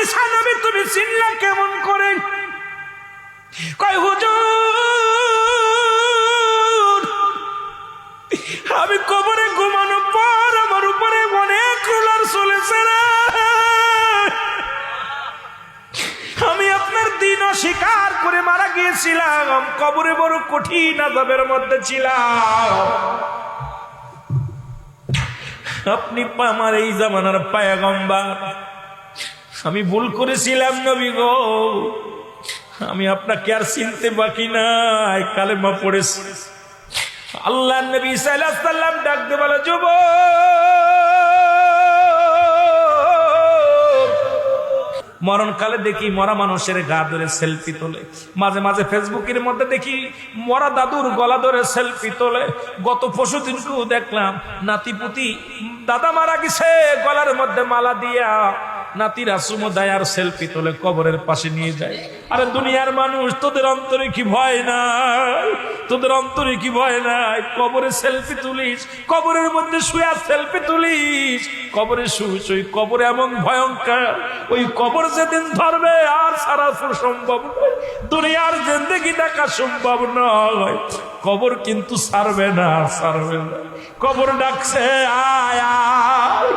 ঈসা নবী তুমি চিনলা কেমন করে? কয় হুজুর আমি কবরে ঘুমানোর পর আমার উপরে অনেক রোলার চলেছে রে। আমি আপনার দিন অস্বীকার করে মারা গিয়েছিলাম, কবরে বড় কঠিন আযাবের মধ্যে ছিলাম। আপনি আমার এই জামানার পয়গম্বর, আমি ভুল করেছিলাম নবী গো, আমি আপনাকে আর চিনতে বাকি নাই, কালেমা পড়েছি। আল্লাহ নবী সাল্লাল্লাহু আলাইহি ওয়াসাল্লাম ডাক দিয়ে বলে, যুবক, মরণকালে দেখি মরা মানুষের গা ধরে সেলফি তোলে, মাঝে মাঝে ফেসবুকের মধ্যে দেখি মরা দাদুর গলা ধরে সেলফি তোলে। গত পরশু দিনকেও দেখলাম নাতিপুতি দাদা মারা গেছে, গলার মধ্যে মালা দিয়া নাতিরা চুমো দেয় আর সেলফি তোলে, কবরের পাশে নিয়ে যায়। আরে দুনিয়ার মানুষ, তোদের অন্তরে কি ভয় নাই? তোদের অন্তরে কি ভয় নাই? কবরে সেলফি তুলিস, কবরের মধ্যে শুয়ে সেলফি তুলিস। কবরে শুইস, ওই কবরে এমন ভয়ঙ্কর, ওই কবর যেদিন ধরবে আর সারা সম্ভব নয়, দুনিয়ার জিন্দেগি দেখা সম্ভব নয়। কবর কিন্তু ছাড়বে না, ছাড়বে না। কবর ডাকছে, আয় আয়।